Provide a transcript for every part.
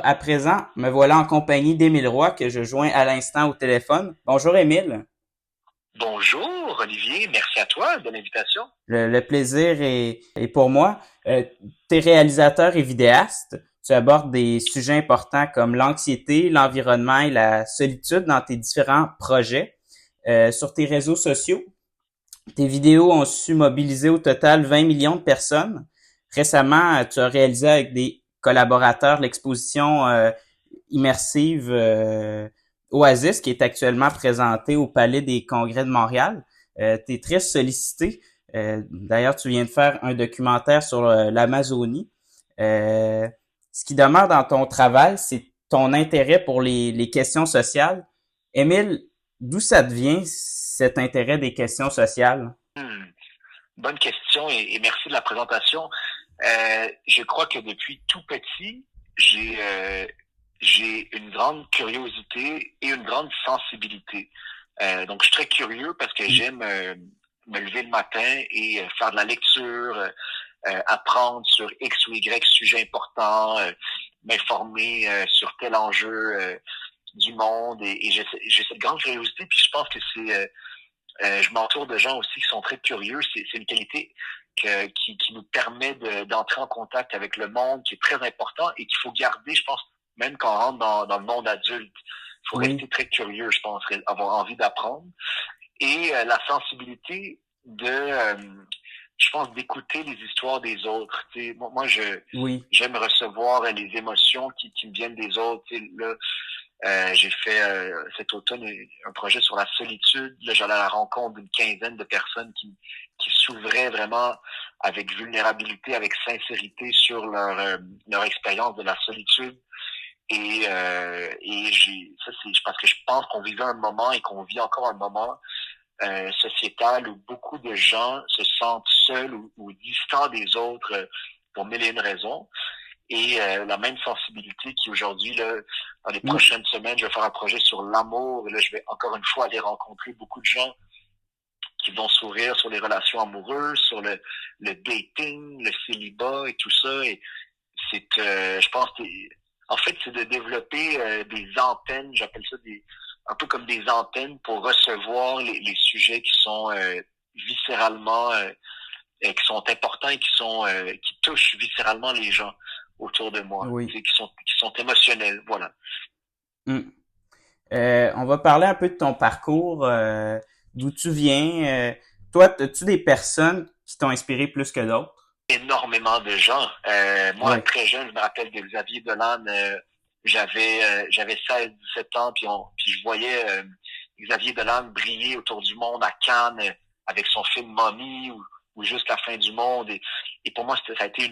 À présent, me voilà en compagnie d'Émile Roy que je joins à l'instant au téléphone. Bonjour Émile. Bonjour Olivier, merci à toi de l'invitation. Le plaisir est pour moi. Tu es réalisateur et vidéaste. Tu abordes des sujets importants comme l'anxiété, l'environnement et la solitude dans tes différents projets. Sur tes réseaux sociaux, tes vidéos ont su mobiliser au total 20 millions de personnes. Récemment, tu as réalisé avec des collaborateurs l'exposition immersive Oasis qui est actuellement présentée au Palais des Congrès de Montréal. Tu es très sollicité. D'ailleurs, tu viens de faire un documentaire sur l'Amazonie. Ce qui demeure dans ton travail, c'est ton intérêt pour les questions sociales. Émile, d'où ça devient cet intérêt des questions sociales? Hmm, Bonne question et merci de la présentation. Je crois que depuis tout petit, j'ai euh, j'ai une grande curiosité et une grande sensibilité. Donc, je suis très curieux parce que j'aime me lever le matin et faire de la lecture, apprendre sur X ou Y sujet important, m'informer sur tel enjeu du monde et j'ai cette grande curiosité puis je pense que je m'entoure de gens aussi qui sont très curieux. C'est une qualité qui nous permet d'entrer en contact avec le monde, qui est très important et qu'il faut garder, je pense, même quand on rentre dans le monde adulte. Il faut Oui, rester très curieux, je pense, avoir envie d'apprendre. Et la sensibilité je pense, d'écouter les histoires des autres. Tu sais, oui, j'aime recevoir les émotions qui me viennent des autres. Tu sais, là, j'ai fait cet automne un projet sur la solitude. Là, j'allais à la rencontre d'une quinzaine de personnes qui s'ouvraient vraiment avec vulnérabilité, avec sincérité sur leur expérience de la solitude. Et ça, c'est parce que je pense qu'on vivait un moment et qu'on vit encore un moment sociétal où beaucoup de gens se sentent seuls ou distants des autres pour mille et une raisons et la même sensibilité qui aujourd'hui, là, dans les mm, prochaines semaines, je vais faire un projet sur l'amour. Et là, je vais encore une fois aller rencontrer beaucoup de gens qui vont s'ouvrir sur les relations amoureuses, sur le dating, le célibat et tout ça. Et je pense, en fait, c'est de développer des antennes, j'appelle ça un peu comme des antennes pour recevoir les sujets qui sont viscéralement qui sont importants et qui touchent viscéralement les gens autour de moi, oui. qui sont émotionnels, voilà. Mm. On va parler un peu de ton parcours, d'où tu viens. Toi, as-tu des personnes qui t'ont inspiré plus que d'autres? Énormément de gens. Moi, Oui. très jeune, je me rappelle de Xavier Dolan. J'avais 16, 17 ans, puis je voyais Xavier Dolan briller autour du monde à Cannes avec son film Mommy ou juste la fin du monde. Et pour moi, ça a été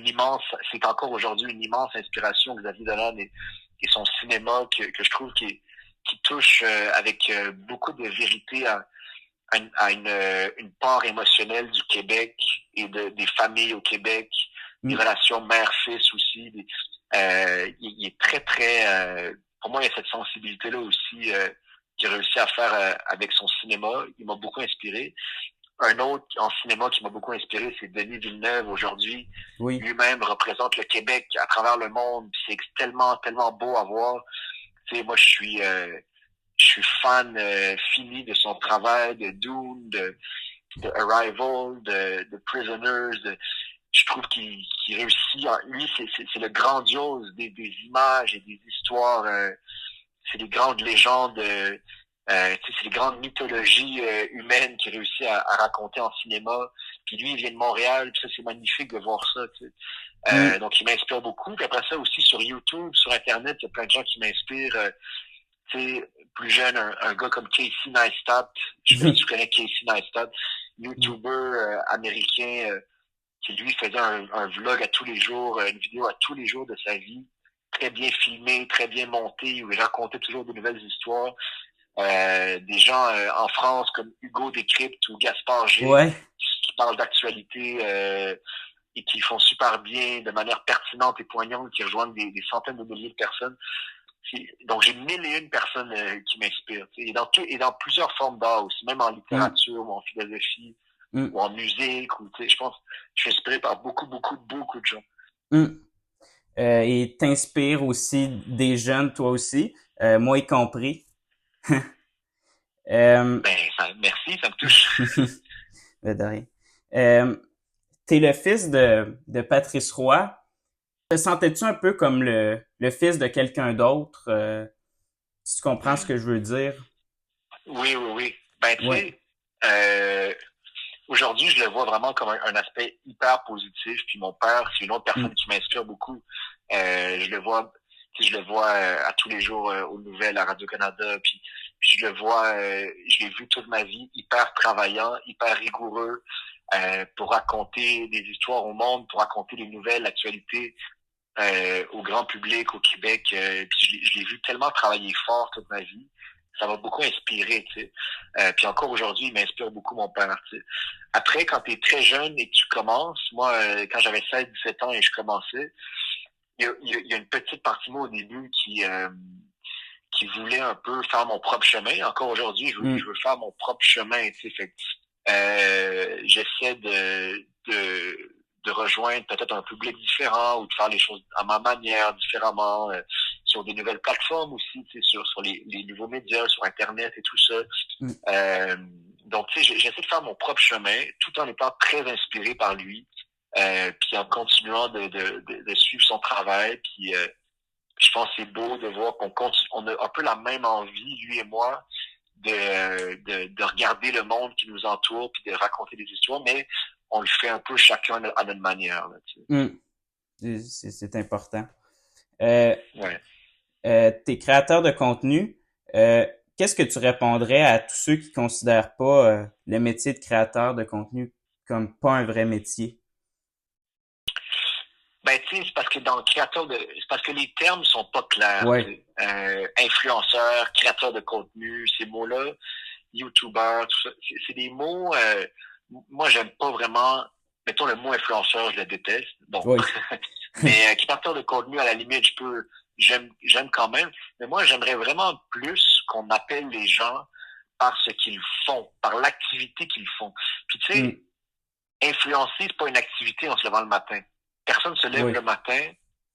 c'est encore aujourd'hui une immense inspiration, Xavier Dolan et son cinéma que je trouve qui touche avec beaucoup de vérité une part émotionnelle du Québec et des familles au Québec, des Mm, relations mère-fils aussi. Il est très, très... pour moi, il y a cette sensibilité-là aussi qu'il a réussi à faire avec son cinéma. Il m'a beaucoup inspiré. Un autre en cinéma qui m'a beaucoup inspiré, c'est Denis Villeneuve aujourd'hui. oui. Lui-même représente le Québec à travers le monde. C'est tellement, tellement beau à voir. Tu sais, moi, je suis fan fini de son travail, de Dune, de Arrival, de Prisoners. Je trouve qu'il réussit. Lui, c'est le grandiose des images et des histoires. C'est les grandes légendes. C'est les grandes mythologies humaines qu'il réussit à raconter en cinéma. Puis lui, il vient de Montréal. Puis ça, c'est magnifique de voir ça. Tu sais. Mm, Donc, il m'inspire beaucoup. Puis après ça aussi, sur YouTube, sur Internet, il y a plein de gens qui m'inspirent. Tu sais, plus jeune, un gars comme Casey Neistat, je sais pas si tu connais Casey Neistat, non. YouTuber américain qui lui faisait un vlog à tous les jours, une vidéo à tous les jours de sa vie, très bien filmé, très bien monté, où il racontait toujours de nouvelles histoires. Des gens en France comme Hugo Décrypte ou Gaspard G Ouais. qui parlent d'actualité et qui font super bien, de manière pertinente et poignante, qui rejoignent des centaines de milliers de personnes. Donc, j'ai mille et une personnes qui m'inspirent. Et dans plusieurs formes d'art aussi, même en Mm, littérature ou en philosophie mm, ou en musique. Je pense je suis inspiré par beaucoup, beaucoup, beaucoup de gens. mm. et t'inspires aussi des jeunes, toi aussi, moi y compris. Euh, Ben, merci, ça me touche. de rien. T'es le fils de Patrice Roy. Te sentais-tu un peu comme le fils de quelqu'un d'autre? Si tu comprends ce que je veux dire? Oui, oui, oui. Ben, tu Ouais. sais, aujourd'hui, je le vois vraiment comme un aspect hyper positif. Puis mon père, c'est une autre Mm, personne qui m'inspire beaucoup. Je le vois, tu sais, je le vois à tous les jours aux nouvelles à Radio-Canada. Puis je le vois, je l'ai vu toute ma vie, hyper travaillant, hyper rigoureux pour raconter des histoires au monde, pour raconter les nouvelles, l'actualité au grand public au Québec. Puis je l'ai vu tellement travailler fort toute ma vie. Ça m'a beaucoup inspiré, tu sais. Puis encore aujourd'hui, il m'inspire beaucoup mon père, tu sais. Après, quand tu es très jeune et que tu commences, moi, quand j'avais 16-17 ans et je commençais, il y a une petite partie de moi au début qui voulait un peu faire mon propre chemin. Encore aujourd'hui, je mm, veux faire mon propre chemin, tu sais. Fait que, j'essaie de rejoindre peut-être un public différent ou de faire les choses à ma manière, différemment, sur des nouvelles plateformes aussi, tu sais, sur les nouveaux médias, sur Internet et tout ça. mm, Euh, donc, tu sais, j'essaie de faire mon propre chemin tout en étant très inspiré par lui, puis en continuant de suivre son travail. Puis, je pense que c'est beau de voir on a un peu la même envie, lui et moi, de regarder le monde qui nous entoure puis de raconter des histoires, mais on le fait un peu chacun à notre manière. Là, tu sais. mm. C'est important. Euh, Ouais. T'es créateur de contenu. Qu'est-ce que tu répondrais à tous ceux qui considèrent pas le métier de créateur de contenu comme pas un vrai métier? Ben, tu sais, c'est parce que dans le créateur c'est parce que les termes sont pas clairs, tu Ouais, sais. Influenceur, créateur de contenu, ces mots-là, YouTuber, tout ça, c'est des mots, moi, j'aime pas vraiment, mettons le mot influenceur, je le déteste. Bon. ouais. Mais créateur de contenu, à la limite, j'aime quand même. Mais moi, j'aimerais vraiment plus qu'on appelle les gens par ce qu'ils font, par l'activité qu'ils font. Puis tu Mm, sais, influencer, c'est pas une activité en se levant le matin. Personne se lève oui, le matin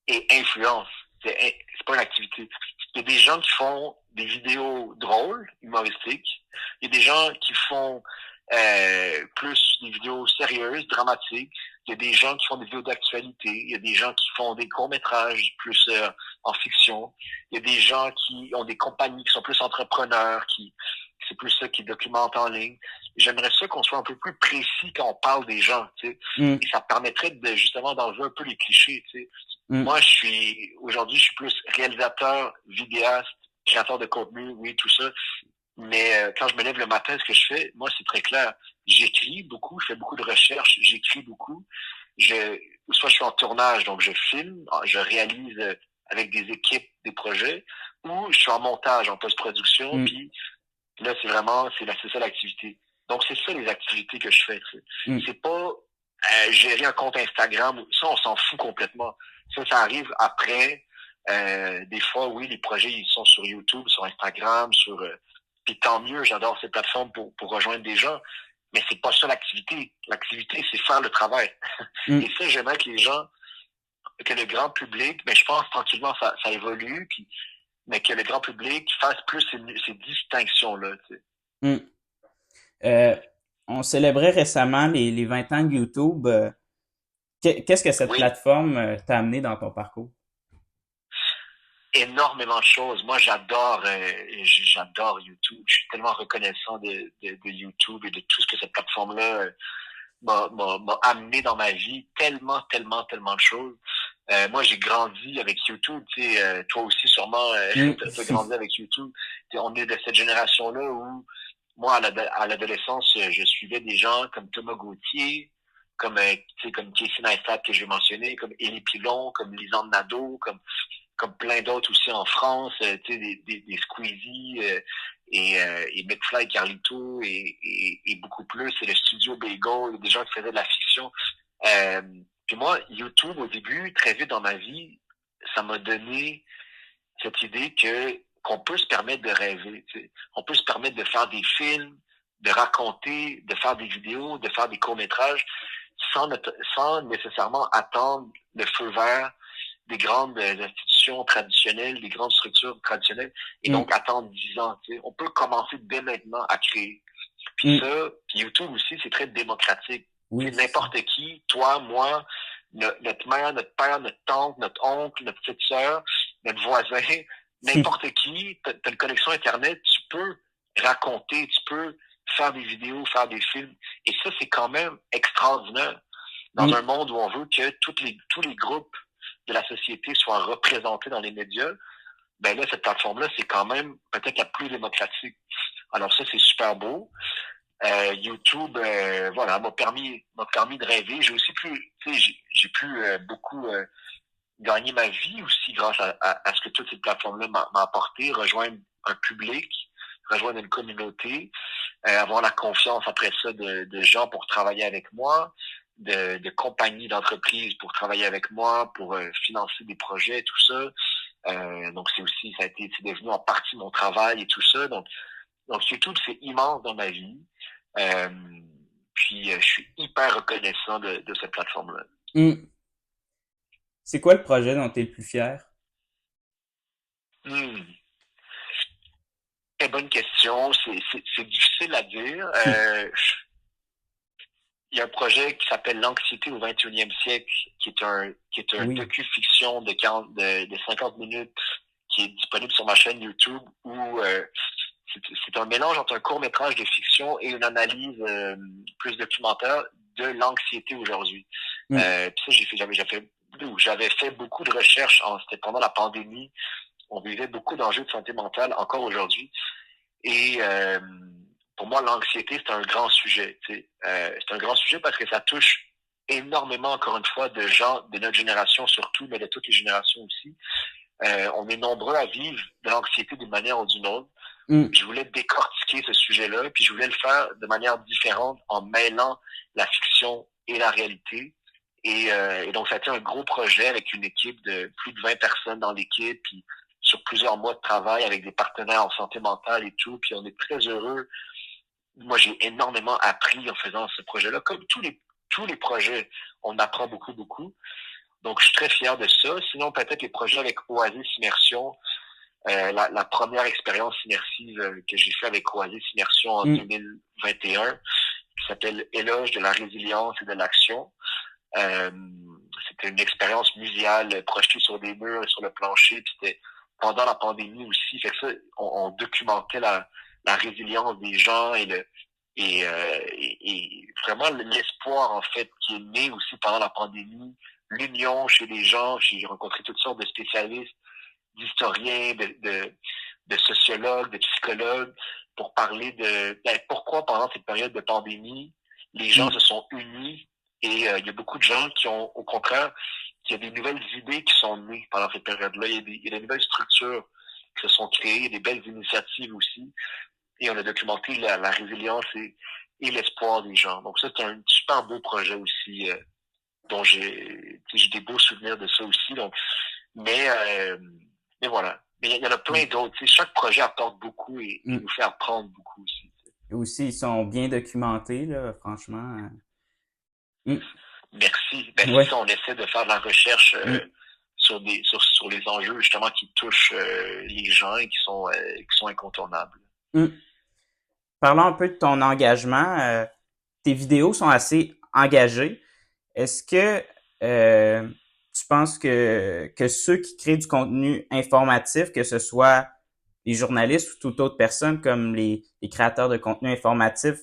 et influence. C'est pas une activité. Il y a des gens qui font des vidéos drôles, humoristiques. Il y a des gens qui font plus des vidéos sérieuses, dramatiques. Il y a des gens qui font des vidéos d'actualité. Il y a des gens qui font des courts-métrages plus en fiction. Il y a des gens qui ont des compagnies qui sont plus entrepreneurs, qui c'est plus ça qui documentent en ligne. J'aimerais ça qu'on soit un peu plus précis quand on parle des gens, tu sais. mm, Et ça permettrait de justement d'enlever un peu les clichés, tu sais. mm, Moi, aujourd'hui, je suis plus réalisateur, vidéaste, créateur de contenu, oui, tout ça. Mais quand je me lève le matin, ce que je fais, moi, c'est très clair. J'écris beaucoup, je fais beaucoup de recherches, j'écris beaucoup. Soit je suis en tournage, donc je filme, je réalise avec des équipes des projets, ou je suis en montage, en post-production, mm, puis là, c'est ça l'activité. Donc, c'est ça les activités que je fais. Tu sais. mm. C'est pas gérer un compte Instagram. Ça, on s'en fout complètement. Ça arrive après. Des fois, oui, les projets, ils sont sur YouTube, sur Instagram, puis tant mieux, j'adore ces plateformes pour rejoindre des gens. Mais c'est pas ça l'activité. L'activité, c'est faire le travail. Et Mm. ça, j'aimerais que les gens, que le grand public, mais je pense tranquillement ça évolue, puis mais que le grand public fasse plus ces distinctions-là. Tu sais. Mm. Euh, on célébrait récemment les 20 ans de YouTube. Qu'est-ce que cette Oui, plateforme t'a amené dans ton parcours? énormément de choses. Moi, j'adore YouTube. Je suis tellement reconnaissant de YouTube et de tout ce que cette plateforme-là m'a amené dans ma vie. Tellement, tellement, tellement de choses. Moi, j'ai grandi avec YouTube. Tu sais, toi aussi, sûrement, Mm. t'as grandi avec YouTube. Tu sais, on est de cette génération-là où, moi, à l'adolescence, je suivais des gens comme Thomas Gauthier, tu sais, comme Casey Neistat que j'ai mentionné, comme Élie Pilon, comme Lisanne Nadeau, comme plein d'autres aussi en France, tu sais, des Squeezie et McFly et Carlito et beaucoup plus, c'est le studio Bagel, des gens qui faisaient de la fiction. Euh, puis moi, YouTube, au début, très vite dans ma vie, ça m'a donné cette idée que qu'on peut se permettre de rêver. Tu sais. On peut se permettre de faire des films, de raconter, de faire des vidéos, de faire des courts-métrages sans nécessairement attendre le feu vert des grandes institutions traditionnelles, des grandes structures traditionnelles, et donc attendre 10 ans. Tu sais. On peut commencer dès maintenant à créer. Puis puis YouTube aussi, c'est très démocratique. Oui, n'importe qui, toi, moi, notre mère, notre père, notre tante, notre oncle, notre petite sœur, notre voisin, n'importe qui, t'as une connexion Internet, tu peux raconter, tu peux faire des vidéos, faire des films. Et ça, c'est quand même extraordinaire. Dans un monde où on veut que tous les groupes de la société soient représentés dans les médias, ben là, cette plateforme-là, c'est quand même peut-être la plus démocratique. Alors ça, c'est super beau. YouTube, voilà, m'a permis de rêver. J'ai aussi pu, tu sais, j'ai pu beaucoup gagner ma vie aussi grâce à ce que toute cette plateforme-là m'a apporté, rejoindre un public, rejoindre une communauté, avoir la confiance après ça de gens pour travailler avec moi, de compagnies d'entreprises pour travailler avec moi, pour financer des projets, tout ça. Donc c'est devenu en partie mon travail et tout ça. Donc YouTube, c'est immense dans ma vie. Puis je suis hyper reconnaissant de cette plateforme-là. C'est quoi le projet dont tu es le plus fier? Très bonne question. C'est difficile à dire. Il y a un projet qui s'appelle L'anxiété au 21e siècle, qui est un docu-fiction de 50 minutes qui est disponible sur ma chaîne YouTube où c'est un mélange entre un court-métrage de fiction et une analyse plus documentaire de l'anxiété aujourd'hui. Puis ça, j'avais fait beaucoup de recherches, c'était pendant la pandémie. On vivait beaucoup d'enjeux de santé mentale encore aujourd'hui. Et pour moi, l'anxiété, c'est un grand sujet. C'est un grand sujet parce que ça touche énormément, encore une fois, de gens de notre génération surtout, mais de toutes les générations aussi. On est nombreux à vivre de l'anxiété d'une manière ou d'une autre. Je voulais décortiquer ce sujet-là, puis je voulais le faire de manière différente en mêlant la fiction et la réalité. Et donc, ça a été un gros projet avec une équipe de plus de 20 personnes dans l'équipe, puis sur plusieurs mois de travail avec des partenaires en santé mentale et tout. Puis on est très heureux. Moi, j'ai énormément appris en faisant ce projet-là. Comme tous les projets, on apprend beaucoup, beaucoup. Donc, je suis très fier de ça. Sinon, peut-être les projets avec Oasis Immersion. La première expérience immersive que j'ai fait avec Oasis Immersion en 2021, qui s'appelle Éloge de la résilience et de l'action. C'était une expérience muséale projetée sur des murs et sur le plancher. Puis c'était pendant la pandémie aussi. Fait que ça, on documentait la résilience des gens et vraiment l'espoir, en fait, qui est né aussi pendant la pandémie. L'union chez les gens. J'ai rencontré toutes sortes de spécialistes, d'historiens, de sociologues, de psychologues, pour parler de pourquoi pendant cette période de pandémie, les gens se sont unis et il y a beaucoup de gens qui ont, au contraire, qu'il y a des nouvelles idées qui sont nées pendant cette période-là. Il y a des nouvelles structures qui se sont créées, des belles initiatives aussi. Et on a documenté la résilience et l'espoir des gens. Donc ça, c'est un super beau projet aussi, dont j'ai des beaux souvenirs de ça aussi. Donc, mais voilà. Mais il y en a plein d'autres. Chaque projet apporte beaucoup et nous fait apprendre beaucoup aussi. Et aussi, ils sont bien documentés, là, franchement. Merci. C'est ça, on essaie de faire de la recherche sur les enjeux justement qui touchent les gens et qui sont incontournables. Parlons un peu de ton engagement. Tes vidéos sont assez engagées. Est-ce que tu penses que ceux qui créent du contenu informatif, que ce soit les journalistes ou toute autre personne comme les créateurs de contenu informatif,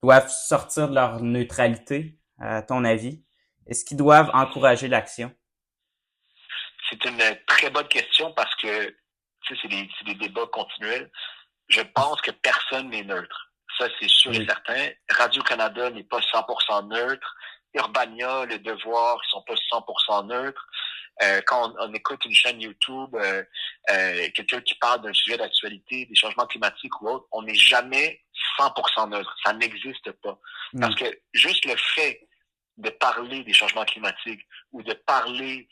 doivent sortir de leur neutralité, à ton avis? Est-ce qu'ils doivent encourager l'action? C'est une très bonne question parce que c'est des débats continuels. Je pense que personne n'est neutre. Ça, c'est sûr et certain. Radio-Canada n'est pas 100% neutre. Urbania, Le Devoir, ils sont pas 100% neutres. Quand on écoute une chaîne YouTube, quelqu'un qui parle d'un sujet d'actualité, des changements climatiques ou autre, on n'est jamais 100% neutre. Ça n'existe pas. Parce que juste le fait de parler des changements climatiques ou de parler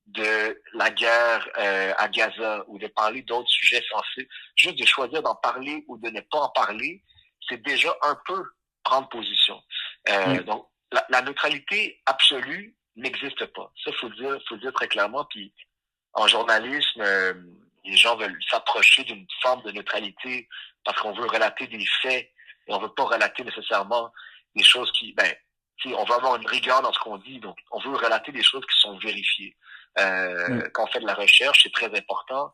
de la guerre à Gaza ou de parler d'autres sujets sensibles, juste de choisir d'en parler ou de ne pas en parler, c'est déjà un peu prendre position. Donc, la neutralité absolue n'existe pas. Ça, faut le dire très clairement. Puis en journalisme, les gens veulent s'approcher d'une forme de neutralité parce qu'on veut relater des faits et on veut pas relater nécessairement des choses qui, on veut avoir une rigueur dans ce qu'on dit, donc on veut relater des choses qui sont vérifiées. Quand on fait de la recherche, c'est très important.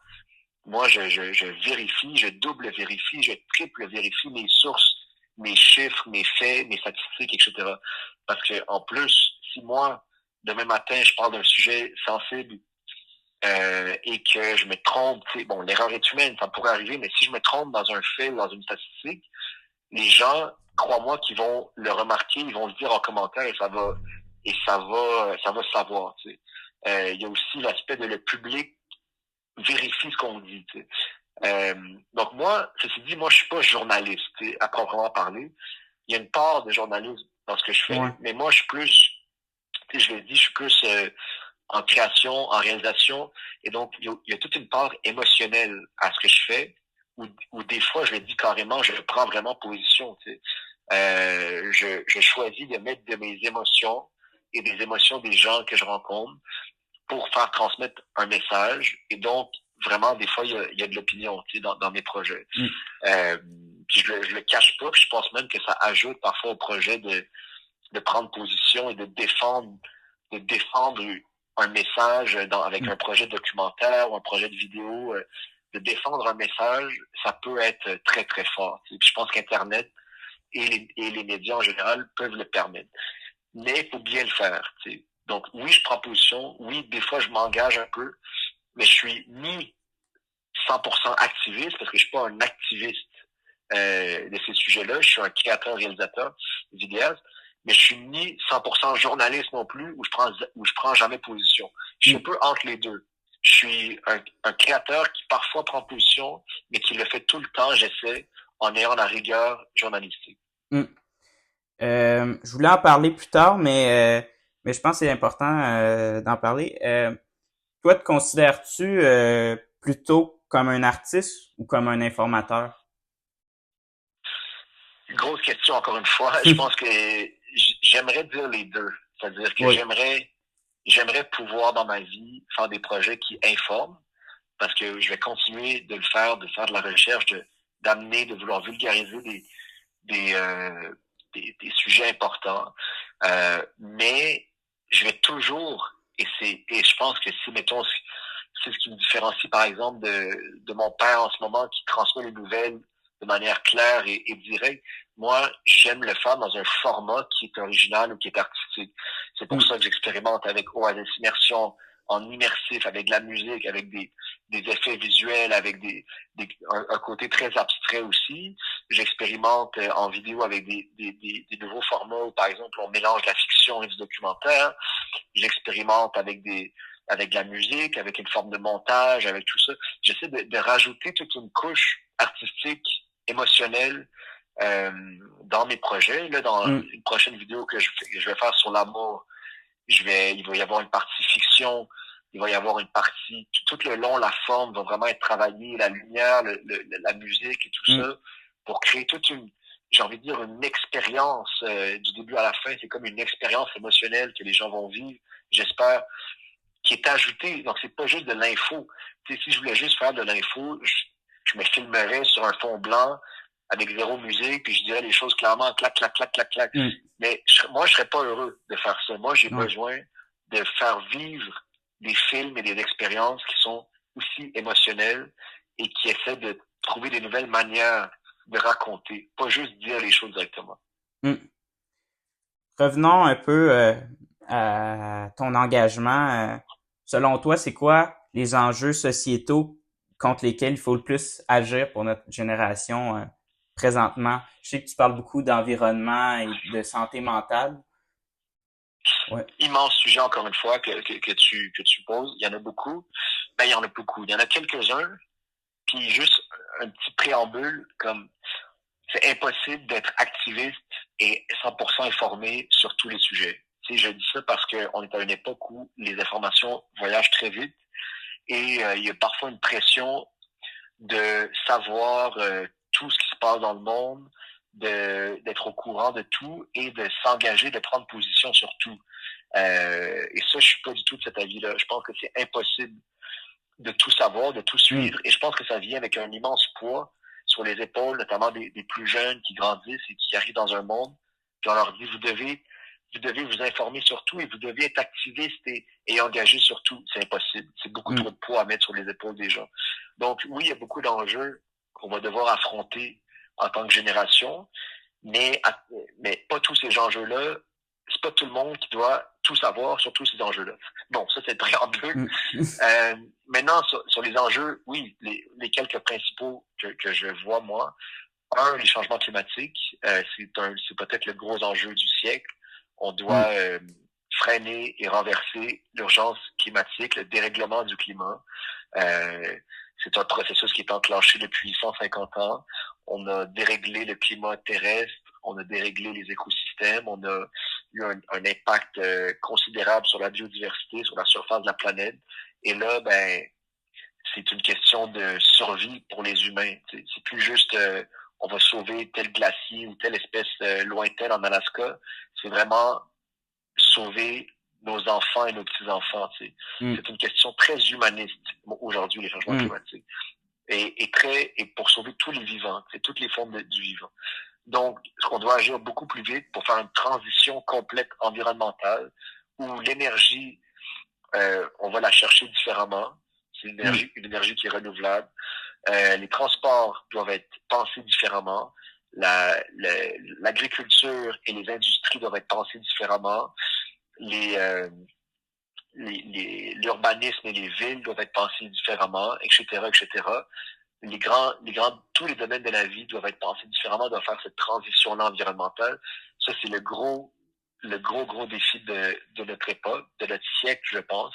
Moi, je vérifie, je double vérifie, je triple vérifie mes sources, mes chiffres, mes faits, mes statistiques, etc. Parce que en plus, si moi, demain matin, je parle d'un sujet sensible et que je me trompe, bon, l'erreur est humaine, ça pourrait arriver, mais si je me trompe dans un fait ou dans une statistique, les gens, crois-moi, qu'ils vont le remarquer, ils vont le dire en commentaire et ça va savoir. Tu sais. Il y a aussi l'aspect de le public vérifie ce qu'on dit. Tu sais. Donc moi, ceci dit, moi je suis pas journaliste, tu sais, à proprement parler. Il y a une part de journalisme dans ce que je fais, mais moi je suis plus, tu sais, je l'ai dit, je suis plus en création, en réalisation, et donc il y a toute une part émotionnelle à ce que je fais, où des fois je le dis carrément, je prends vraiment position. Tu sais. Je choisis de mettre de mes émotions et des émotions des gens que je rencontre pour faire transmettre un message. Et donc, vraiment, des fois, il y a de l'opinion, tu sais, dans mes projets. Puis je le cache pas, puis je pense même que ça ajoute parfois au projet de prendre position et de défendre un message avec un projet documentaire ou un projet de vidéo. De défendre un message, ça peut être très, très fort. Tu sais. Puis je pense qu'Internet et les médias en général peuvent le permettre. Mais il faut bien le faire. Tu sais. Donc, oui, je prends position. Oui, des fois, je m'engage un peu, mais je suis ni 100% activiste, parce que je suis pas un activiste de ces sujets-là. Je suis un créateur, réalisateur, vidéaste, mais je suis ni 100% journaliste non plus, où je prends jamais position. Je suis un peu entre les deux. Je suis un créateur qui parfois prend position, mais qui le fait tout le temps, j'essaie, en ayant la rigueur journalistique. Je voulais en parler plus tard, mais je pense que c'est important d'en parler. Toi, te considères-tu plutôt comme un artiste ou comme un informateur? Grosse question, encore une fois. Je pense que j'aimerais dire les deux. C'est-à-dire que j'aimerais pouvoir dans ma vie faire des projets qui informent, parce que je vais continuer de le faire, de faire de la recherche, d'amener, de vouloir vulgariser des sujets importants. Mais je vais toujours, et je pense que si, mettons, c'est ce qui me différencie, par exemple, de mon père en ce moment, qui transmet les nouvelles de manière claire et directe. Moi, j'aime le faire dans un format qui est original ou qui est artistique. C'est pour ça que j'expérimente avec Oasis Immersion, en immersif, avec de la musique, avec des effets visuels, avec un côté très abstrait aussi. J'expérimente en vidéo avec des nouveaux formats où, par exemple, on mélange la fiction et du documentaire. J'expérimente avec de la musique, avec une forme de montage, avec tout ça. J'essaie de rajouter toute une couche artistique, émotionnelle dans mes projets. Là, dans une prochaine vidéo que je vais faire sur l'amour, il va y avoir une partie fiction, il va y avoir une partie, tout le long, la forme va vraiment être travaillée, la lumière, la musique et tout ça, pour créer j'ai envie de dire, une expérience du début à la fin. C'est comme une expérience émotionnelle que les gens vont vivre, j'espère, qui est ajoutée. Donc, c'est pas juste de l'info. Tu sais, si je voulais juste faire de l'info, je me filmerais sur un fond blanc avec zéro musique, puis je dirais les choses clairement, clac, clac, clac, clac, clac. Mais moi, je serais pas heureux de faire ça. Moi, j'ai besoin de faire vivre des films et des expériences qui sont aussi émotionnelles et qui essaient de trouver des nouvelles manières de raconter, pas juste dire les choses directement. Revenons un peu à ton engagement. Selon toi, c'est quoi les enjeux sociétaux contre lesquels il faut le plus agir pour notre génération présentement? Je sais que tu parles beaucoup d'environnement et de santé mentale. Ouais. Immense sujet, encore une fois, que tu poses. Il y en a beaucoup. Ben, il y en a beaucoup. Il y en a quelques-uns. Puis juste un petit préambule, comme c'est impossible d'être activiste et 100% informé sur tous les sujets. Tu sais, je dis ça parce qu'on est à une époque où les informations voyagent très vite et il y a parfois une pression de savoir tout ce qui se passe dans le monde d'être au courant de tout et de s'engager, de prendre position sur tout. Et ça, je suis pas du tout de cet avis-là. Je pense que c'est impossible de tout savoir, de tout suivre. Et je pense que ça vient avec un immense poids sur les épaules, notamment des plus jeunes qui grandissent et qui arrivent dans un monde. Puis on leur dit, vous devez vous informer sur tout et vous devez être activiste et engagé sur tout. C'est impossible. C'est beaucoup trop de poids à mettre sur les épaules des gens. Donc oui, il y a beaucoup d'enjeux qu'on va devoir affronter en tant que génération, mais pas tous ces enjeux-là. C'est pas tout le monde qui doit tout savoir sur tous ces enjeux-là. Bon, ça c'est très préambule. Maintenant, sur les enjeux, oui, les quelques principaux que je vois, moi. Un, les changements climatiques. C'est peut-être le gros enjeu du siècle. On doit freiner et renverser l'urgence climatique, le dérèglement du climat. C'est un processus qui est enclenché depuis 150 ans. On a déréglé le climat terrestre, on a déréglé les écosystèmes, on a eu un impact considérable sur la biodiversité, sur la surface de la planète. Et là, c'est une question de survie pour les humains. C'est plus juste on va sauver tel glacier ou telle espèce lointaine en Alaska. C'est vraiment sauver nos enfants et nos petits-enfants. C'est une question très humaniste aujourd'hui, les changements climatiques. Et pour sauver tous les vivants, toutes les formes du vivant. Donc, on doit agir beaucoup plus vite pour faire une transition complète environnementale où l'énergie, on va la chercher différemment. C'est une énergie qui est renouvelable. Les transports doivent être pensés différemment. L'agriculture et les industries doivent être pensées différemment. L'urbanisme et les villes doivent être pensés différemment, etc., etc. Tous les domaines de la vie doivent être pensés différemment, doivent faire cette transition-là environnementale. Ça, c'est le gros défi de notre époque, de notre siècle, je pense.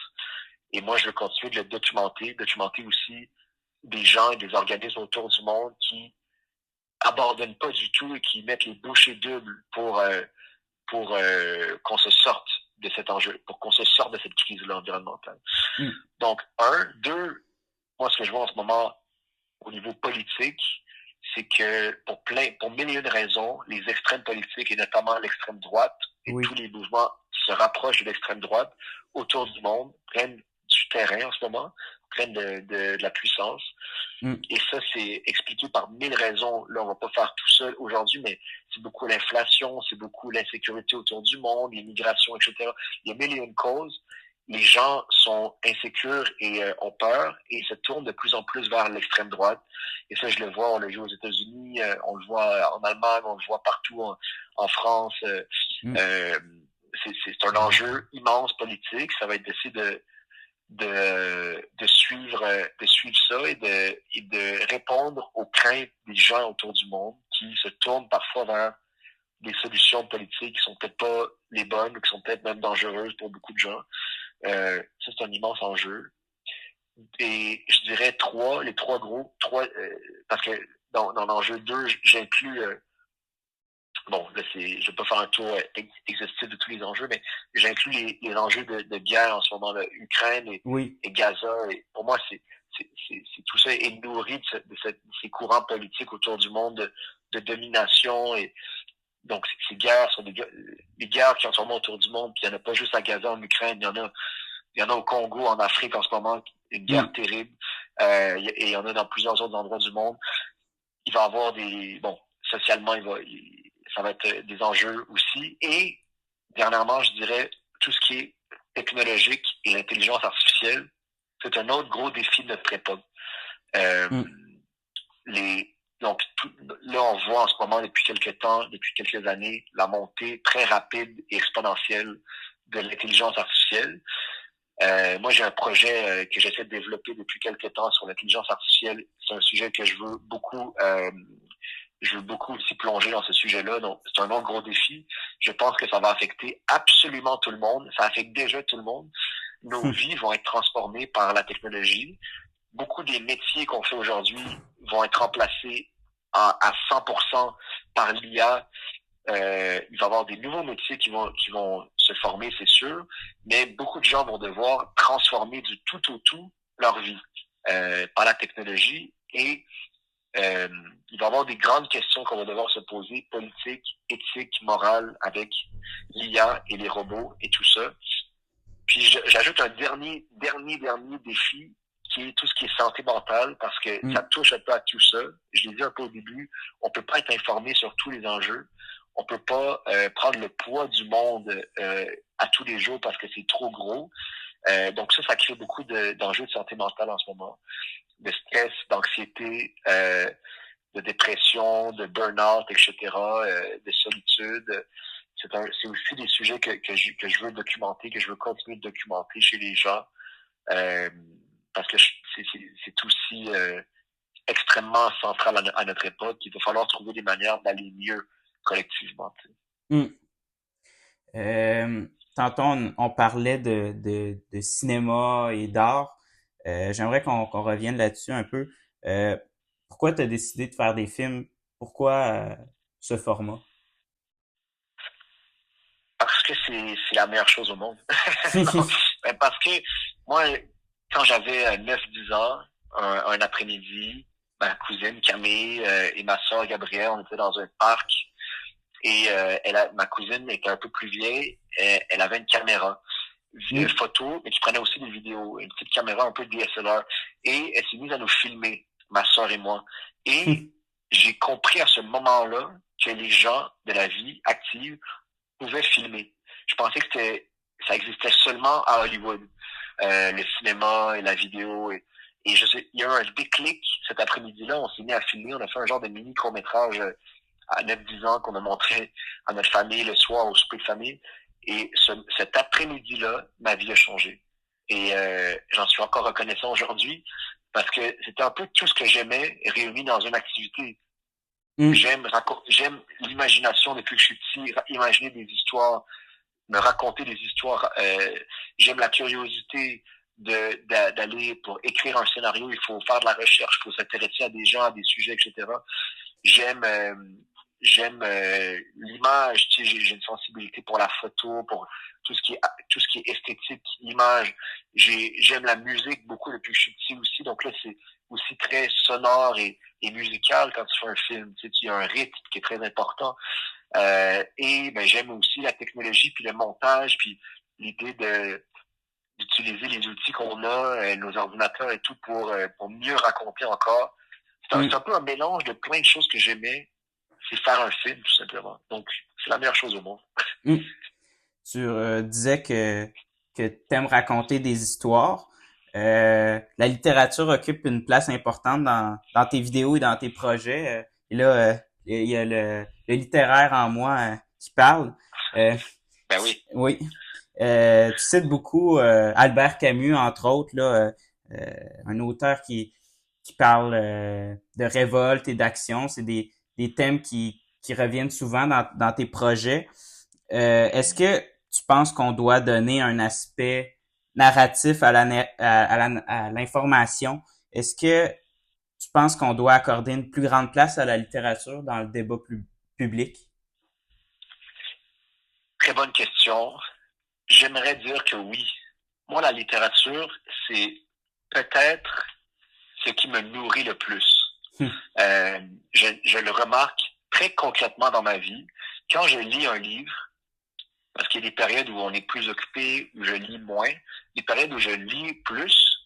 Et moi, je veux continuer de le documenter aussi des gens et des organismes autour du monde qui abandonnent pas du tout et qui mettent les bouchées doubles pour qu'on se sorte de cet enjeu, pour qu'on se sorte de cette crise-là environnementale. Donc, deux, moi, ce que je vois en ce moment au niveau politique, c'est que pour mille et une raisons, les extrêmes politiques et notamment l'extrême droite et tous les mouvements qui se rapprochent de l'extrême droite autour du monde prennent du terrain en ce moment, prennent de la puissance. Et ça, c'est expliqué par mille raisons. Là, on va pas faire tout ça aujourd'hui, mais c'est beaucoup l'inflation, c'est beaucoup l'insécurité autour du monde, l'immigration, etc. Il y a mille et une causes. Les gens sont insécures et ont peur et se tournent de plus en plus vers l'extrême droite. Et ça, je le vois, on l'a vu aux États-Unis, on le voit en Allemagne, on le voit partout en France. C'est un enjeu immense politique. Ça va être d'essayer de suivre ça et de répondre aux craintes des gens autour du monde qui se tournent parfois vers des solutions politiques qui sont peut-être pas les bonnes ou qui sont peut-être même dangereuses pour beaucoup de gens. Ça, c'est un immense enjeu. Et je dirais parce que dans l'enjeu 2, j'inclus là, je vais pas faire un tour exhaustif de tous les enjeux, mais j'inclus les enjeux de guerre en ce moment, là, Ukraine et Gaza. Et pour moi, c'est tout ça est nourri de ces courants politiques autour du monde de domination. Et donc, ces guerres sont les guerres qui sont en ce moment autour du monde. Puis il n'y en a pas juste à Gaza, en Ukraine. Il y en a au Congo, en Afrique en ce moment, une guerre terrible. Et il y en a dans plusieurs autres endroits du monde. Il va y avoir socialement, ça va être des enjeux aussi. Et, dernièrement, je dirais, tout ce qui est technologique et l'intelligence artificielle, c'est un autre gros défi de notre époque. Donc, là, on voit en ce moment, depuis quelques années, la montée très rapide et exponentielle de l'intelligence artificielle. Moi, j'ai un projet que j'essaie de développer depuis quelques temps sur l'intelligence artificielle. C'est un sujet que je veux beaucoup aussi plonger dans ce sujet-là. Donc, c'est un autre gros défi. Je pense que ça va affecter absolument tout le monde. Ça affecte déjà tout le monde. Nos vies vont être transformées par la technologie. Beaucoup des métiers qu'on fait aujourd'hui vont être remplacés à 100% par l'IA. Il va y avoir des nouveaux métiers qui vont se former, c'est sûr, mais beaucoup de gens vont devoir transformer du tout au tout leur vie par la technologie. Et Euh, il va y avoir des grandes questions qu'on va devoir se poser, politiques, éthiques, morales, avec l'IA et les robots et tout ça. Puis j'ajoute un dernier défi qui est tout ce qui est santé mentale, parce que ça Mm. touche un peu à tout ça. Je l'ai dit un peu au début, on peut pas être informé sur tous les enjeux. On peut pas prendre le poids du monde à tous les jours parce que c'est trop gros. Donc ça crée beaucoup d'enjeux de santé mentale en ce moment, de stress, d'anxiété, de dépression, de burn-out, etc., de solitude. C'est aussi des sujets que je veux documenter, que je veux continuer de documenter chez les gens, euh, parce que c'est aussi extrêmement central à notre époque. Il va falloir trouver des manières d'aller mieux collectivement. Tu sais. Mm. Tantôt, on parlait de cinéma et d'art. J'aimerais qu'on revienne là-dessus un peu. Pourquoi tu as décidé de faire des films? Pourquoi ce format? Parce que c'est la meilleure chose au monde. Non, parce que moi, quand j'avais 9-10 ans, un après-midi, ma cousine Camille et ma soeur Gabrielle, on était dans un parc et ma cousine était un peu plus vieille, elle avait une caméra Mm. photo, mais qui prenait aussi des vidéos, une petite caméra un peu DSLR, et elle s'est mise à nous filmer, ma soeur et moi. Et j'ai compris à ce moment-là que les gens de la vie active pouvaient filmer. Je pensais que ça existait seulement à Hollywood, le cinéma et la vidéo. Et je sais, il y a eu un déclic cet après-midi-là. On s'est mis à filmer. On a fait un genre de mini court-métrage à 9-10 ans qu'on a montré à notre famille le soir au souper de famille. Et cet après-midi-là, ma vie a changé. Et j'en suis encore reconnaissant aujourd'hui parce que c'était un peu tout ce que j'aimais réuni dans une activité. Mm. J'aime l'imagination depuis que je suis petit, imaginer des histoires, me raconter des histoires. J'aime la curiosité d'aller pour écrire un scénario. Il faut faire de la recherche, il faut s'intéresser à des gens, à des sujets, etc. J'aime j'aime l'image. Tu sais, j'ai une sensibilité pour la photo, pour tout ce qui est esthétique, image. J'aime la musique beaucoup depuis que je suis petit aussi. Donc là, c'est aussi très sonore et musical quand tu fais un film. Tu sais, il y a un rythme qui est très important. Et ben, j'aime aussi la technologie, puis le montage, puis l'idée d'utiliser les outils qu'on a, nos ordinateurs et tout, pour mieux raconter encore. C'est Mm. un peu un mélange de plein de choses que j'aimais. C'est faire un film, tout simplement. Donc, c'est la meilleure chose au monde. Mm. Tu disais que t'aimes raconter des histoires. La littérature occupe une place importante dans tes vidéos et dans tes projets. Et là, il y a le littéraire en moi qui parle. Euh, Ben oui. oui. Tu cites beaucoup Albert Camus, entre autres, là, un auteur qui parle de révolte et d'action. C'est des thèmes qui reviennent souvent dans tes projets. Est-ce que tu penses qu'on doit donner un aspect narratif à l'information? Est-ce que tu penses qu'on doit accorder une plus grande place à la littérature dans le débat public? Très bonne question. J'aimerais dire que oui. Moi, la littérature, c'est peut-être ce qui me nourrit le plus. Je le remarque très concrètement dans ma vie. Quand je lis un livre, parce qu'il y a des périodes où on est plus occupé, où je lis moins, des périodes où je lis plus,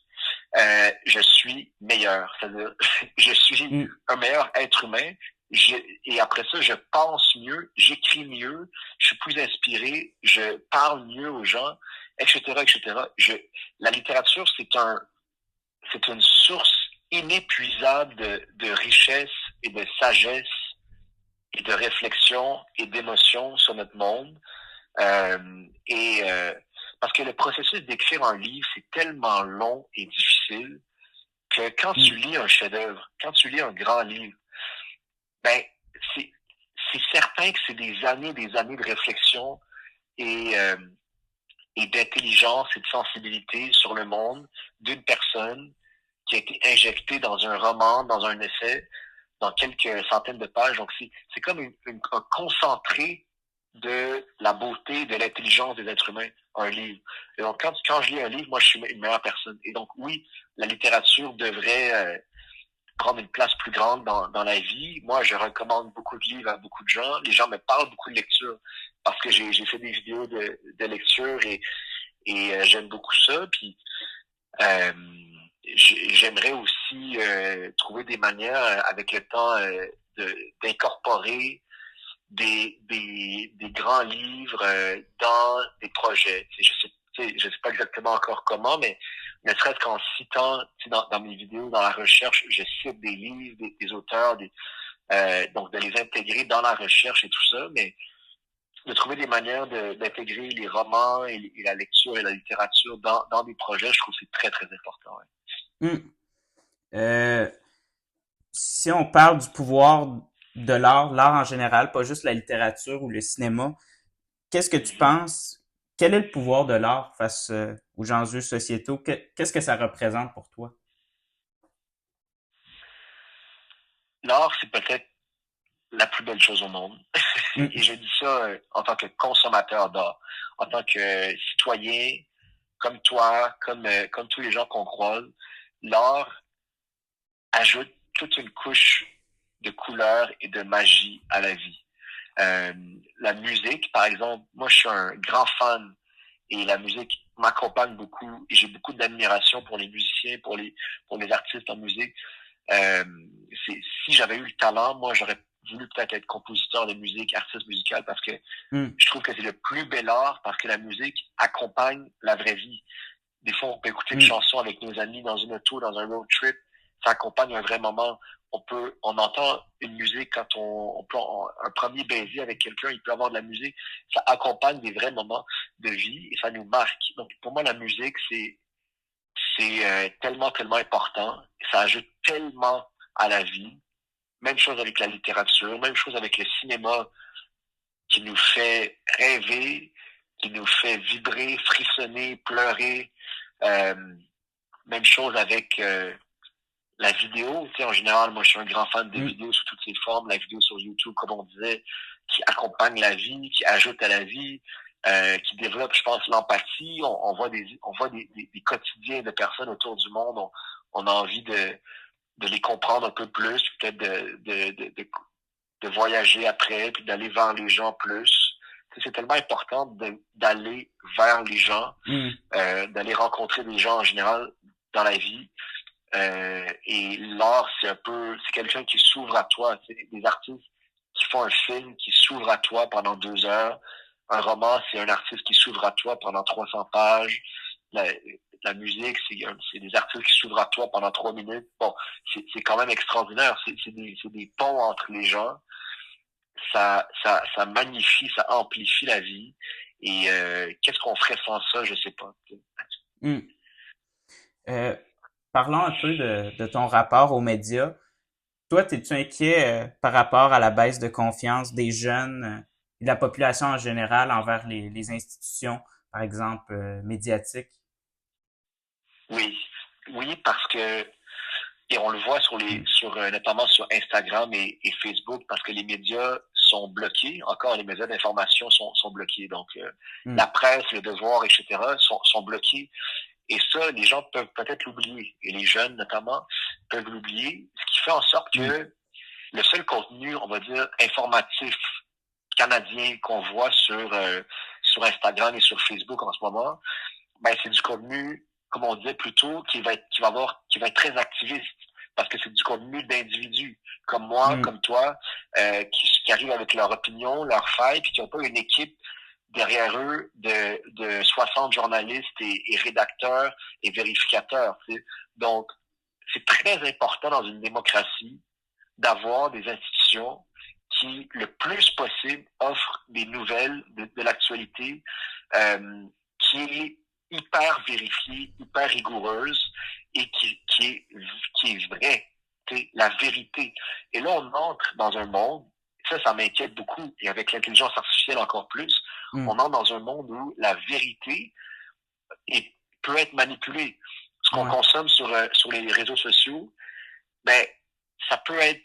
je suis meilleur. C'est-à-dire, je suis Mm. un meilleur être humain. Et après ça, je pense mieux, j'écris mieux, je suis plus inspiré, je parle mieux aux gens, etc., etc. La littérature, c'est une source inépuisable de richesse et de sagesse et de réflexion et d'émotion sur notre monde. Parce que le processus d'écrire un livre, c'est tellement long et difficile que quand tu Mm. lis un chef-d'œuvre, quand tu lis un grand livre, ben c'est c'est certain que c'est des années de réflexion et et d'intelligence et de sensibilité sur le monde d'une personne qui a été injectée dans un roman, dans un essai, dans quelques centaines de pages. Donc c'est comme un concentré de la beauté, de l'intelligence des êtres humains, un livre. Et donc, quand je lis un livre, moi, je suis une meilleure personne. Et donc, oui, la littérature devrait prendre une place plus grande dans la vie. Moi, je recommande beaucoup de livres à beaucoup de gens. Les gens me parlent beaucoup de lecture parce que j'ai fait des vidéos de lecture et j'aime beaucoup ça. Puis euh, j'aimerais aussi trouver des manières avec le temps d'incorporer des grands livres dans des projets. Je sais pas exactement encore comment, mais ne serait-ce qu'en citant, dans mes vidéos, dans la recherche, je cite des livres, des auteurs, donc de les intégrer dans la recherche et tout ça, mais de trouver des manières d'intégrer les romans et la lecture et la littérature dans des projets, je trouve que c'est très, très important. Ouais. Hmm. Euh, Si on parle du pouvoir de l'art en général, pas juste la littérature ou le cinéma, qu'est-ce que tu Mm-hmm. penses? Quel est le pouvoir de l'art face aux enjeux sociétaux? Qu'est-ce que ça représente pour toi? L'art, c'est peut-être la plus belle chose au monde. Et Mm, je dis ça en tant que consommateur d'art, en tant que citoyen, comme toi, comme tous les gens qu'on croise. L'art ajoute toute une couche de couleur et de magie à la vie. Euh, la musique, par exemple, moi je suis un grand fan et la musique m'accompagne beaucoup et j'ai beaucoup d'admiration pour les musiciens, pour les artistes en musique. Euh, si j'avais eu le talent, moi j'aurais voulu peut-être être compositeur de musique, artiste musical, parce que mm, je trouve que c'est le plus bel art, parce que la musique accompagne la vraie vie. Des fois, on peut écouter une mm, chanson avec nos amis dans une auto, dans un road trip, ça accompagne un vrai moment. On entend une musique quand on peut, un premier baiser avec quelqu'un, il peut avoir de la musique, ça accompagne des vrais moments de vie et ça nous marque. Donc, pour moi, la musique, c'est tellement, tellement important. Ça ajoute tellement à la vie. Même chose avec la littérature, même chose avec le cinéma qui nous fait rêver, qui nous fait vibrer, frissonner, pleurer. Euh, Même chose avec la vidéo. Tu sais, en général, moi, je suis un grand fan de mm, vidéos sous toutes ses formes. La vidéo sur YouTube, comme on disait, qui accompagne la vie, qui ajoute à la vie, qui développe, je pense, l'empathie. On voit des quotidiens de personnes autour du monde. On a envie de les comprendre un peu plus, peut-être de voyager après, puis d'aller vers les gens plus. C'est tellement important d'aller vers les gens, mm, d'aller rencontrer des gens en général dans la vie. Et l'art, c'est quelqu'un qui s'ouvre à toi. C'est des artistes qui font un film qui s'ouvre à toi pendant 2 heures. Un roman, c'est un artiste qui s'ouvre à toi pendant 300 pages. La, la musique, c'est des artistes qui s'ouvrent à toi pendant 3 minutes. Bon, c'est quand même extraordinaire. C'est des ponts entre les gens. Ça magnifie, ça amplifie la vie. Et qu'est-ce qu'on ferait sans ça? Je sais pas. mm. Euh, Parlons un peu de ton rapport aux médias. Toi, es-tu inquiet par rapport à la baisse de confiance des jeunes et de la population en général envers les institutions, par exemple, médiatiques? Oui, oui, parce que et on le voit Mm, notamment sur Instagram et Facebook, parce que les médias sont bloqués. Encore, les médias d'information sont bloqués. Donc, la mm, presse, le devoir, etc., sont bloqués. Et ça, les gens peuvent peut-être l'oublier. Et les jeunes, notamment, peuvent l'oublier. Ce qui fait en sorte mm, que le seul contenu, on va dire, informatif canadien qu'on voit sur Instagram et sur Facebook en ce moment, ben, c'est du contenu, comme on disait plus tôt, qui va être très activiste. Parce que c'est du contenu d'individus, comme moi, mm, comme toi, qui arrivent avec leur opinion, leurs failles, puis qui n'ont pas une équipe derrière eux de 60 journalistes et rédacteurs et vérificateurs. Tu sais. Donc, c'est très important dans une démocratie d'avoir des institutions qui, le plus possible, offrent des nouvelles de l'actualité qui est hyper vérifiée, hyper rigoureuse et qui est vraie. C'est la vérité. Et là, on entre dans un monde, ça m'inquiète beaucoup, et avec l'intelligence artificielle encore plus, mm. on entre dans un monde où la vérité peut être manipulée. Ce qu'on Ouais. consomme sur les réseaux sociaux, ben, ça peut être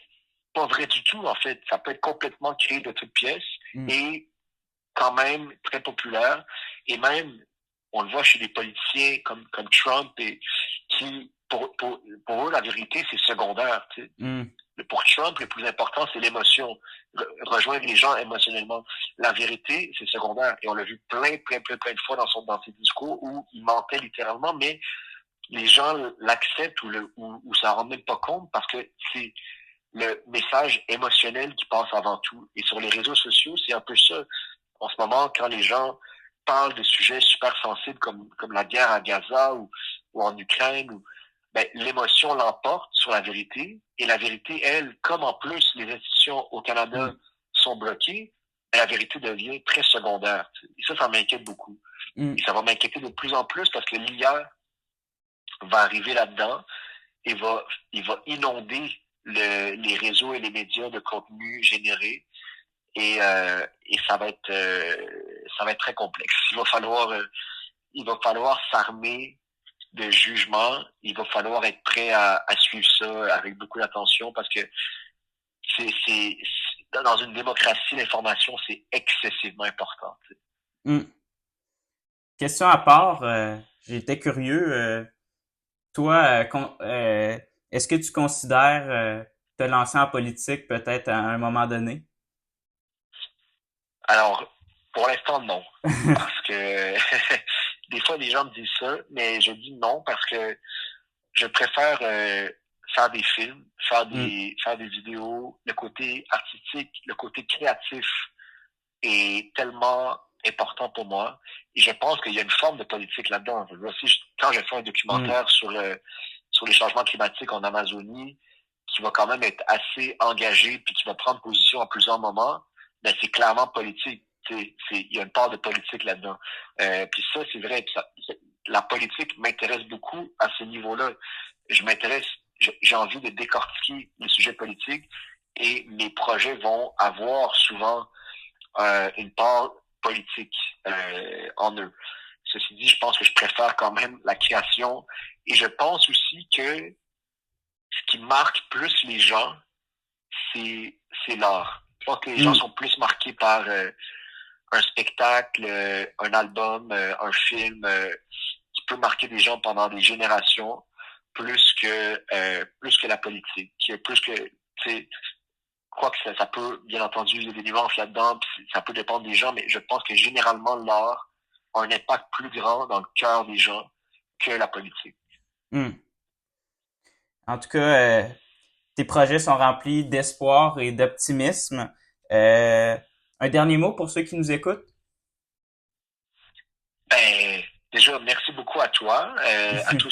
pas vrai du tout, en fait. Ça peut être complètement créé de toutes pièces Mm, et quand même très populaire. Et même, on le voit chez des politiciens comme Trump qui pour eux, la vérité, c'est secondaire. Tu sais. Hmm. Pour Trump, le plus important, c'est l'émotion. Rejoindre les gens émotionnellement. La vérité, c'est secondaire. Et on l'a vu plein de fois dans ses discours où il mentait littéralement, mais les gens l'acceptent ou ça rend même pas compte parce que c'est le message émotionnel qui passe avant tout. Et sur les réseaux sociaux, c'est un peu ça. En ce moment, quand les gens parlent de sujets super sensibles comme la guerre à Gaza ou en Ukraine, ben, l'émotion l'emporte sur la vérité. Et la vérité, elle, comme en plus les institutions au Canada Hmm. sont bloquées, la vérité devient très secondaire. Et ça m'inquiète beaucoup. Hmm. Et ça va m'inquiéter de plus en plus parce que l'IA va arriver là-dedans et il va inonder les réseaux et les médias de contenu généré et ça va être très complexe. Il va falloir s'armer de jugement. Il va falloir être prêt à suivre ça avec beaucoup d'attention parce que dans une démocratie, l'information, c'est excessivement important. Tu sais. Hmm. Question à part, j'étais curieux. Toi, est-ce que tu considères te lancer en politique peut-être à un moment donné? Alors, pour l'instant, non. Parce que des fois, les gens me disent ça, mais je dis non parce que je préfère faire des films, Hmm. faire des vidéos. Le côté artistique, le côté créatif est tellement important pour moi. Et je pense qu'il y a une forme de politique là-dedans. Aussi, quand j'ai fait un Hmm. documentaire sur les changements climatiques en Amazonie, qui va quand même être assez engagé puis qui va prendre position à plusieurs moments, ben c'est clairement politique. Il y a une part de politique là-dedans. Puis ça, c'est vrai. La politique m'intéresse beaucoup à ce niveau-là. Je m'intéresse, j'ai envie de décortiquer les sujets politiques et mes projets vont avoir souvent une part politique en eux. Ceci dit, je pense que je préfère quand même la création et je pense aussi que ce qui marque plus les gens, c'est l'art. Je pense que les gens Hmm. sont plus marqués par un spectacle, un album, un film qui peut marquer des gens pendant des générations plus que la politique, qui est plus que tu sais quoi que ça peut bien entendu il y a des nuances là-dedans, ça peut dépendre des gens, mais je pense que généralement l'art a un impact plus grand dans le cœur des gens que la politique. Hmm. En tout cas, tes projets sont remplis d'espoir et d'optimisme. Euh, un dernier mot pour ceux qui nous écoutent? Ben, déjà, merci beaucoup à toi, à toutes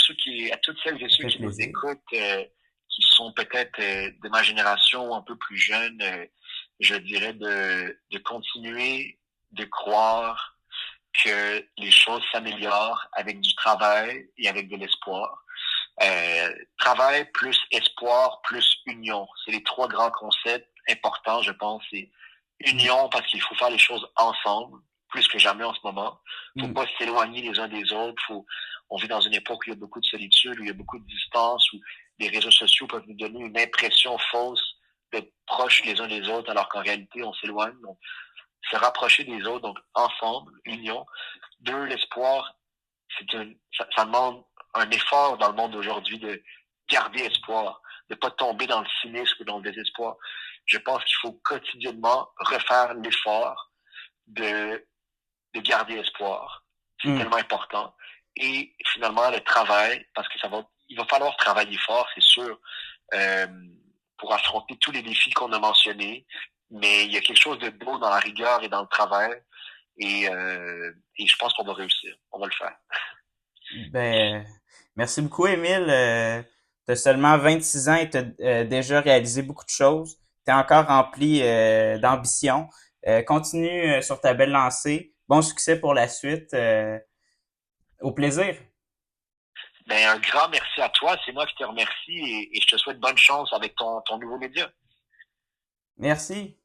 celles et Ça ceux fait qui nous plaisir. écoutent, qui sont peut-être de ma génération ou un peu plus jeunes. Je dirais de continuer de croire que les choses s'améliorent avec du travail et avec de l'espoir. Travail plus espoir plus union. C'est les trois grands concepts importants, je pense. C'est Hmm. union parce qu'il faut faire les choses ensemble, plus que jamais en ce moment. Faut Hmm. pas s'éloigner les uns des autres. On vit dans une époque où il y a beaucoup de solitude, où il y a beaucoup de distance, où les réseaux sociaux peuvent nous donner une impression fausse d'être proches les uns des autres, alors qu'en réalité, on s'éloigne. Donc, se rapprocher des autres, donc ensemble, union. Deux, l'espoir, ça demande un effort dans le monde d'aujourd'hui de garder espoir, de pas tomber dans le cynisme ou dans le désespoir. Je pense qu'il faut quotidiennement refaire l'effort de, de garder espoir. C'est Hmm. tellement important. Et finalement, le travail, parce que il va falloir travailler fort, c'est sûr, euh, pour affronter tous les défis qu'on a mentionnés. Mais il y a quelque chose de beau dans la rigueur et dans le travail. Et je pense qu'on va réussir. On va le faire. Ben, merci beaucoup, Émile. Tu as seulement 26 ans et tu as déjà réalisé beaucoup de choses. Tu es encore rempli d'ambition. Continue sur ta belle lancée. Bon succès pour la suite. Au plaisir. Ben, un grand merci à toi. C'est moi qui te remercie et je te souhaite bonne chance avec ton nouveau média. Merci.